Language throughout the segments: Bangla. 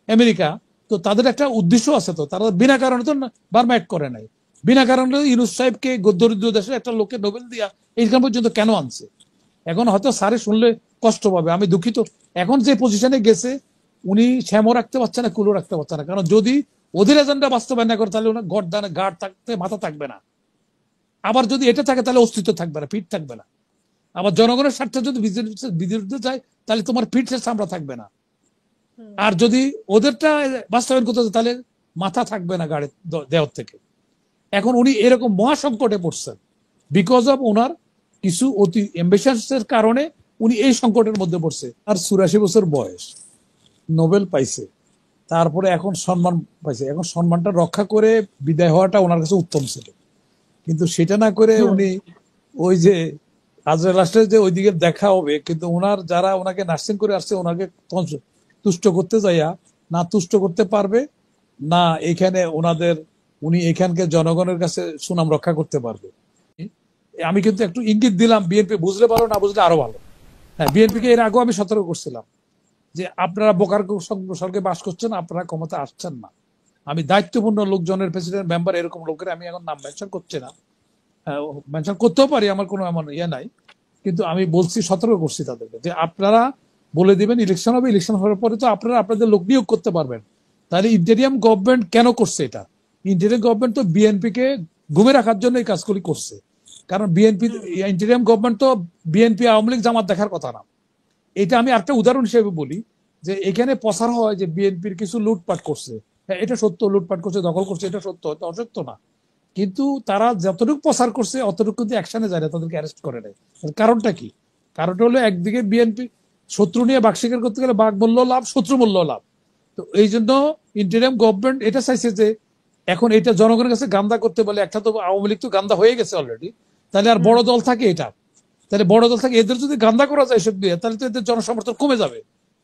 আমেরিকা। তো তাদের একটা উদ্দেশ্য আছে, তো তারা বিনা কারণে তো বার্মা অ্যাড করে নাই। বিনা কারণে ইউনূস সাহেবকে দরিদ্র দেশের একটা লোককে নোবেল দিয়া এইখান পর্যন্ত কেন আনছে? এখন হয়তো স্যারে শুনলে কষ্ট পাবে, আমি দুঃখিত। এখন যে পজিশনে গেছে উনি শ্যামও রাখতে পারছে না, কুলো রাখতে পারছে না। কারণ যদি ওদের এজেন্ডা বাস্তবায়ন না করে তাহলে ওনার গড়দানে গাঢ় থাকতে মাথা থাকবে না। আবার যদি এটা থাকে তাহলে অস্তিত্ব থাকবে না, পিঠ থাকবে না। আবার জনগণের স্বার্থে যদি বিরুদ্ধে যায় তাহলে তোমার পিঠের চামড়া থাকবে না। আর যদি ওদেরটা বাস্তবায়ন করতে তাহলে মাথা থাকবে না গাড়ি দেওয়ার থেকে। এখন উনি এরকম মহাসংকটে পড়ছেন বিকজ অফ ওনার কিছু অতি অ্যাম্বিশনসের কারণে উনি এই সংকটের মধ্যে পড়ছে। আর 84 বছর বয়স, নোবেল পাইছে, তারপরে এখন সম্মান পাইছে। এখন সম্মানটা রক্ষা করে বিদায় হওয়াটা ওনার কাছে উত্তম ছিল, কিন্তু সেটা না করে উনি ওই যে আজরাইল রাষ্ট্রের যে ওইদিকে দেখা হবে, কিন্তু ওনার যারা ওনাকে নার্সিং করে আসছে ওনাকে তুষ্ট করতে যাইয়া না তুষ্ট করতে পারবে, না এখানে ওনাদের উনি এখানকার জনগণের কাছে সুনাম রক্ষা করতে পারবে। আমি কিন্তু একটু ইঙ্গিত দিলাম, বিএনপি বুঝলে ভালো, না বুঝলে আরো ভালো। হ্যাঁ, বিএনপিকে এর আগেও আমি সতর্ক করছিলাম যে আপনারা বোকার সঙ্গে বাস করছেন, আপনারা ক্ষমতা আসছেন না। আমি দায়িত্বপূর্ণ লোকজনের প্রেসিডেন্ট মেম্বার এরকম লোকের আমি এখন নাম মেনশন করছি না, মেনশন করতেও পারি, আমার কোনো এমন ইয়ে নাই, কিন্তু আমি বলছি, সতর্ক করছি তাদেরকে যে আপনারা বলে দিবেন ইলেকশন হবে, ইলেকশন হওয়ার পরে তো আপনারা আপনাদের লোক নিয়োগ করতে পারবেন। তাহলে ইন্টেরিয়াম গভর্নমেন্ট কেন করছে এটা? ইন্টেরিয়াম গভর্নমেন্ট তো বিএনপি কে ঘুমে রাখার জন্য এই কাজগুলি করছে। কারণ বিএনপি ইন্টেরিয়াম গভর্নমেন্ট তো বিএনপি আওয়ামী লীগ জামাত দেখার কথা না। এটা আমি একটা উদাহরণ হিসেবে বলি যে এখানে প্রচার হয় যে বিএনপির কিছু লুটপাট করছে। হ্যাঁ, এটা সত্য, লুটপাট করছে, দখল করছে, এটা সত্য, অসত্য না। কিন্তু তারা যতটুকু প্রচার করছে অতটুকু কিন্তু অ্যাকশনে যায় না, তাদেরকে অ্যারেস্ট করে নেয়। কারণটা কি? কারণটা হলো একদিকে বিএনপি শত্রু নিয়ে বাঘ শিকার করতে গেলে বাঘ মূল্য লাভ, শত্রু মূল্য লাভ। তো এই জন্য ইন্টারিয়াম গভর্নমেন্ট এটা চাইছে যে এখন এটা জনগণের কাছে গান্দা করতে বলে। একটা তো আওয়ামী লীগ তো গান্দা হয়ে গেছে অলরেডি, তাহলে আর বড় দল থাকে এটা, তাহলে বড় দল থাকে, এদের যদি গান্দা করা যায় সব দিয়ে, তাহলে তো এদের জনসমর্থন কমে যাবে।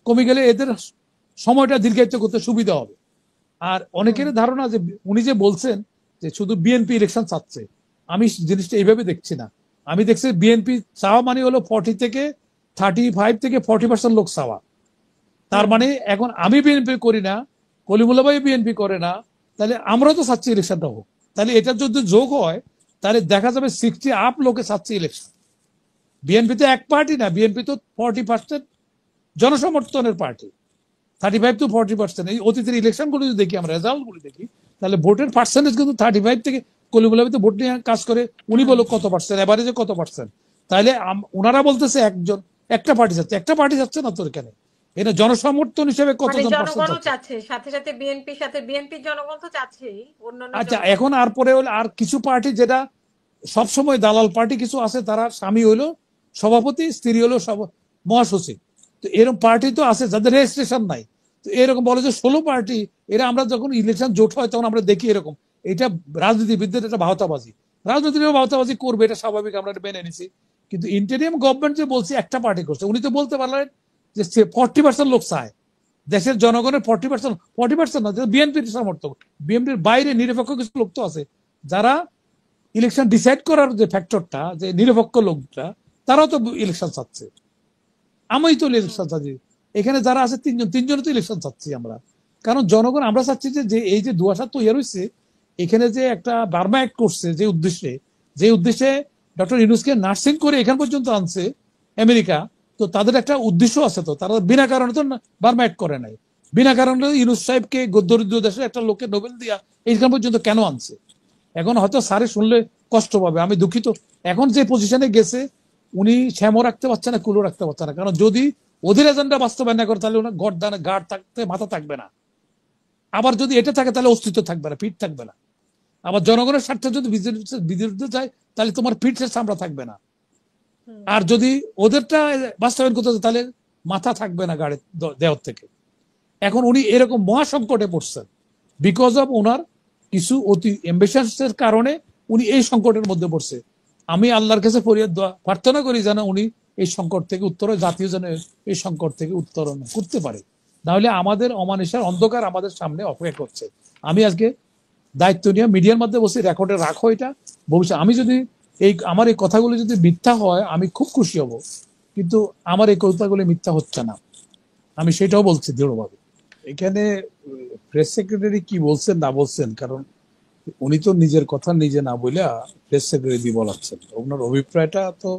কমে গেলে এদের সময়টা দীর্ঘায়িত করতে সুবিধা হবে। আর অনেকের ধারণা যে উনি যে বলছেন যে শুধু বিএনপি ইলেকশন চাচ্ছে, আমি জিনিসটা এইভাবে দেখছি না। আমি দেখছি বিএনপি চাওয়া মানে হলো 40 থেকে 35 থেকে 40% লোক চাওয়া। তার মানে এখন আমি বিএনপি করি না, কলিমুল্লাহ ভাই বিএনপি করে না, তাহলে আমরাও তো চাচ্ছি ইলেকশনটা হোক। তাহলে এটা যদি যোগ হয় তাহলে দেখা যাবে 60 আপ লোকে চাচ্ছে ইলেকশন। বিএনপি তো এক পার্টি না, বিএনপি তো 40% জনসমর্থনের পার্টি, 35 to 40%। এই অতীতের ইলেকশন গুলো যদি দেখি, আমরা রেজাল্ট গুলো দেখি, তাহলে ভোটের পার্সেন্টেজ কিন্তু 35 থেকে, কলিমুল্লাহ ভোট নিয়ে কাজ করে, উনি বলো কত পার্সেন্ট, এভারেজে কত পার্সেন্ট। তাহলে ওনারা বলতেছে একজন একটা পার্টি যাচ্ছে, একটা পার্টি যাচ্ছে না তো এখানে, এটা জনসমর্থন হিসেবে কতজন জনগণও চাচ্ছে, সাথে সাথে বিএনপির জনগণ তো চাচ্ছেই অন্যান্য। আচ্ছা, এখন আর পরে হলো আর কিছু পার্টি যেটা সবসময় দালাল পার্টি কিছু আছে, তারা স্বামী হইলো সভাপতি, স্ত্রী হলো মহাসচিব। তো এরকম পার্টি তো আছে যাদের রেজিস্ট্রেশন নাই। তো এরকম বলে যে 16 পার্টি, এরা আমরা যখন ইলেকশন জোট হয় তখন আমরা দেখি এরকম। এটা রাজনীতিবিদদের একটা ভাওতাবাজি, রাজনীতির ভাওতাবাজি করবে, এটা স্বাভাবিক, আমরা এটা মেনে নিছি। কিন্তু ইন্টেরিয়াম গভর্নমেন্ট যে বলছে একটা পার্টি করছে, উনি তো বলতে পারলেন যে 40% লোক চায়, দেশের জনগণের 40% না, বিএনপির সমর্থক, বিএনপির বাইরে নিরপেক্ষ কিছু লোক তো আছে যারা ইলেকশন ডিসাইড করার যে ফ্যাক্টরটা, যে নিরপেক্ষ লোকটা, তারাও তো ইলেকশন চাচ্ছে। আমি তো ইলেকশন চাচ্ছি, এখানে যারা আছে তিনজনে তো ইলেকশন চাচ্ছি আমরা। কারণ জনগণ আমরা চাচ্ছি যে এই যে দুয়াশা তৈরি হয়েছে, এখানে যে একটা বার্মা অ্যাক্ট করছে যে উদ্দেশ্যে ডক্টর ইউনূসকে নার্সিং করে এখান পর্যন্ত আনছে আমেরিকা, তো তাদের একটা উদ্দেশ্য আছে। তো তারা বিনা কারণে তো বার্মা অ্যাক্ট করে নাই। বিনা কারণে ইউনূস সাহেবকে দরিদ্র দেশের একটা লোককে নোবেল দিয়া এইখান পর্যন্ত কেন আনছে? এখন হয়তো স্যারে শুনলে কষ্ট পাবে, আমি দুঃখিত। এখন যে পজিশনে গেছে উনি শ্যামও রাখতে পারছে না, কুলো রাখতে পারছে না। কারণ যদি ওদের এজেন্ডা বাস্তবায়ন না করে তাহলে ওনার গড়দানে গাঢ় থাকতে মাথা থাকবে না। আবার যদি এটা থাকে তাহলে অস্তিত্ব থাকবে না, পিঠ থাকবে না। আবার জনগণের স্বার্থে যদি বিরুদ্ধে যায় তাহলে তোমার পিঠের চামড়া থাকবে না। আর যদি ওদেরটা বাস্তবায়ন করতে যায় তাহলে মাথা থাকবে না গাড়ি দেওয়ার থেকে। এখন উনি এরকম মহাসংকটে পড়ছেন বিকজ অফ ওনার কিছু অতি অ্যাম্বিশনসের কারণে উনি এই সংকটের মধ্যে পড়ছে। আমি আল্লাহর কাছে ফরিয়াদ প্রার্থনা করি যেন উনি এই সংকট থেকে জাতীয় যেন এই সংকট থেকে উত্তরণ করতে পারে। নাহলে আমাদের অমানিসার অন্ধকার আমাদের সামনে অপেক্ষা করছে। আমি আজকে দায়িত্ব নিয়ে মিডিয়ার মধ্যে বসে রেকর্ডে রাখো এটা ভবিষ্যৎ। আমি যদি আমার এই কথাগুলো যদি মিথ্যা হয় আমি খুব খুশি হব, কিন্তু আমার এই কথাগুলো মিথ্যা হচ্ছে না, আমি সেটাও বলছি দৃঢ়ভাবে। এখানে প্রেস সেক্রেটারি কি বলছেন না বলছেন, কারণ উনি তো নিজের কথা নিজে না বলে প্রেস সেক্রেটারি দিয়ে বলাচ্ছেন, ওনার অভিপ্রায়টা তো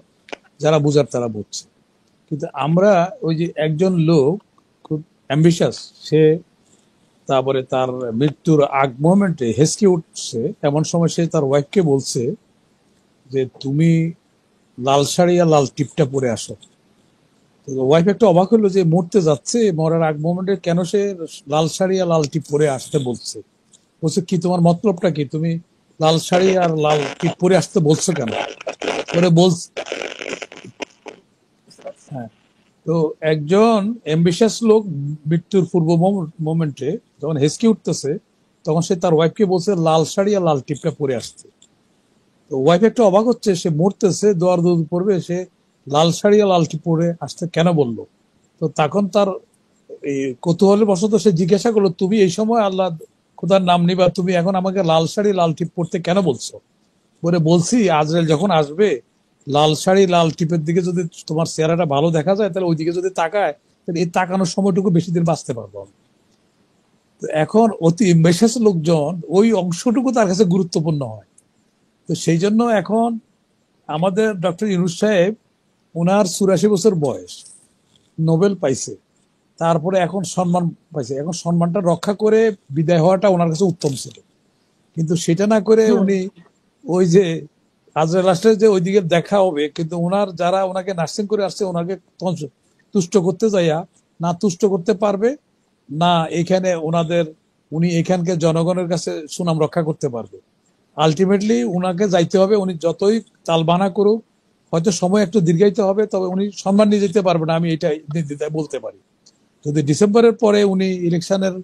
যারা বুঝার তারা বুঝছে। কিন্তু আমরা ওই যে একজন লোক খুব অ্যাম্বিশাস, সে তারপরে তার মৃত্যুর আগ মোমেন্টে হেসকে উঠছে, এমন সময় সে তার ওয়াইফকে বলছে যে তুমি লাল শাড়ি আর লাল টিপটা পরে আসো। ওয়াইফ একটু অবাক হলো যে মরতে যাচ্ছে, মরার আগ মোমেন্টে কেন সে লাল শাড়ি আর লাল টিপ পরে আসতে বলছে। বলছে কি তোমার মতলবটা কি, তুমি লাল শাড়ি আর লাল টিপ পরে আসতে বলছো কেন? পরে বল, হ্যাঁ। তো একজন অ্যাম্বিশাস লোক মৃত্যুর পূর্ব মোমেন্টে যখন হেসকে উঠতেছে, তখন সে তার ওয়াইফকে বলছে লাল শাড়ি আর লাল টিপটা পরে আসতে। তো ওয়াইফ একটু অবাক হচ্ছে, সে মরতেছে, দোয়ার দুধ পড়বে, সে লাল শাড়ি আর লাল টিপ পরে আসতে কেন বললো? তো তখন তার এই কৌতূহলের বশত সে জিজ্ঞাসা করলো, তুমি এই সময় আল্লাহ খোদার নাম নিবা, তুমি এখন আমাকে লাল শাড়ি লাল টিপ পরতে কেন বলছো? বলে বলছি আজরাইল যখন আসবে, লাল শাড়ি লাল টিপের দিকে যদি তোমার চেহারাটা ভালো দেখা যায়, তাহলে ওইদিকে যদি তাকায়, তাহলে এই তাকানোর সময়টুকু বেশি দিন বাঁচতে পারবো আমি। তো এখন অতি মেশেজ লোকজন ওই অংশটুকু তার কাছে গুরুত্বপূর্ণ হয়। তো সেই জন্য এখন আমাদের ডক্টর ইউনূস সাহেব, ওনার 84 বছর বয়স, নোবেল পাইছে, তারপরে এখন সম্মান পাইছে, এখন সম্মানটা রক্ষা করে বিদায় হওয়াটা ওনার কাছে উত্তম ছিল। কিন্তু সেটা না করে হুম উনি ওই যে আজরাইল আসলে যে ওইদিকে দেখা হবে, কিন্তু ওনার যারা ওনাকে নার্সিং করে আসছে ওনাকে তুষ্ট করতে যাইয়া না তুষ্ট করতে পারবে, না এখানে ওনাদের উনি এখানকার জনগণের কাছে সুনাম রক্ষা করতে পারবে। আলটিমেটলি উনাকে যাইতে হবে, উনি যতই তালবানা করুক, হয়তো সময় একটু দীর্ঘায়িত হবে, তবে উনি সম্মান নিয়ে যেতে পারবে না, আমি এটা নির্দ্বিধায় বলতে পারি। যদি ডিসেম্বরের পরে উনি ইলেকশনের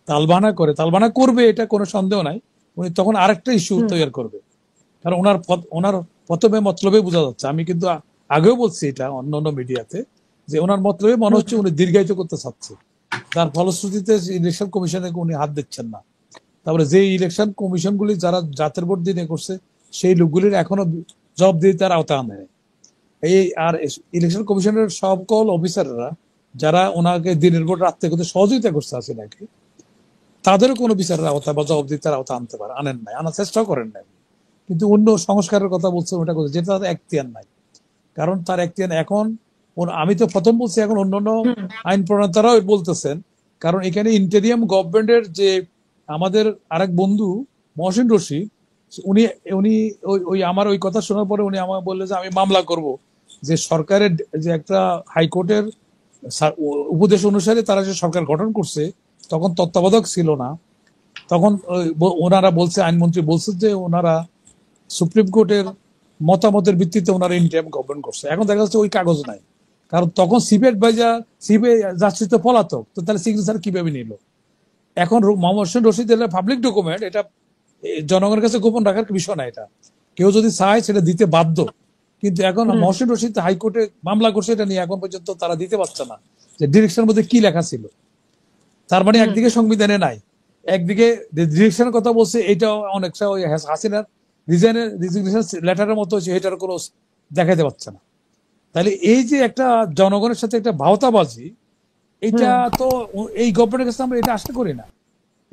তালবানা করবে, এটা কোনো সন্দেহ নাই, উনি তখন আরেকটা ইস্যু হুম তৈরি করবে। কারণ ওনার প্রথমে মতলবে বোঝা যাচ্ছে, আমি কিন্তু আগেও বলছি এটা অন্য অন্য মিডিয়াতে, যে ওনার মতলবে মনে হচ্ছে হুম উনি দীর্ঘায়িত করতে চাচ্ছে, যার ফলশ্রুতিতে ইলেকশন কমিশনে উনি হাত দিচ্ছেন না। তারপরে যে ইলেকশন কমিশনগুলি যারা জাতের ভোট দিয়ে করছে, সেই লোকগুলির এখনো জবাবদিহিতার আওতা আনে নাই। এই আর ইলেকশন কমিশনের সকল অফিসাররা যারা ওনাকে দিনের ভোট রাত্রে করতে সহযোগিতা করছে আছে নাকি, তাদেরও কোনো বিচারের আওতা বা জবাবদিহিতার আওতা আনতে পারে, আনেন নাই, আনার চেষ্টাও করেন নাই। কিন্তু অন্য সংস্কারের কথা বলছেন, ওটা করছে যেটা তার এখতিয়ার নাই। কারণ তার এখতিয়ার এখন আমি তো প্রথম বলছি, এখন অন্যান্য হুম আইন প্রণেতারাও বলতেছেন। কারণ এখানে ইন্টেরিয়াম গভর্নমেন্টের যে আমাদের আরেক বন্ধু মহসিন রশিদ, উনি উনি ওই আমার ওই কথা শোনার পরে উনি আমাকে বললেন যে আমি মামলা করব, যে সরকারের যে একটা হাইকোর্টের উপদেশ অনুসারে তারা যে সরকার গঠন করছে, তখন তত্ত্বাবধায়ক ছিল না, তখন ওনারা বলছে, আইনমন্ত্রী বলছে যে ওনারা সুপ্রিম কোর্টের মতামতের ভিত্তিতে ওনারা ইন্টারিম গভর্নমেন্ট করছে। এখন দেখা যাচ্ছে ওই কাগজ নাই, কারণ তখন সিবিআই ভাইজার সিবিআই যাচ্ছি তো পলাতক, তো তাহলে সিগনেচার কিভাবে নিল? এখন মোহাম্মদ হোসেন রশিদ এটা পাবলিক ডকুমেন্ট, এটা জনগণের কাছে গোপন রাখার বিষয় না, এটা কেউ যদি চায় সেটা দিতে বাধ্য। কিন্তু এখন হুম মহসিন রশিদ হাইকোর্টে মামলা করছে, এটা নিয়ে এখন পর্যন্ত তারা দিতে পারছে না যে ডিরেকশনের মধ্যে কি লেখা ছিল। তার মানে হুম একদিকে সংবিধানে নাই, একদিকে ডিরেকশনের কথা বলছে, এটা অনেকটা ওই হাসিনার রিজিগনেশন লেটারের মতো হচ্ছে, এটার কোনো দেখাতে পারছে না। তাহলে এই যে একটা জনগণের সাথে একটা ভাওতাবাজি, এটা হুম তো এই গভর্নমেন্টের কাছে আমরা এটা আশা করি না।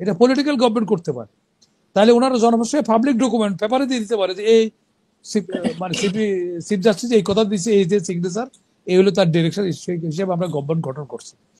এটা পলিটিক্যাল গভর্নমেন্ট করতে পারে, তাহলে ওনারা জনপ্রশাসনের পাবলিক ডকুমেন্ট পেপারে দিয়ে দিতে পারে যে এই মানে চিফ জাস্টিস এই কথা দিচ্ছে, এই যে সিগনেচার, এই হলো তার ডিরেকশন হিসেবে আমরা গভর্নমেন্ট গঠন করছি।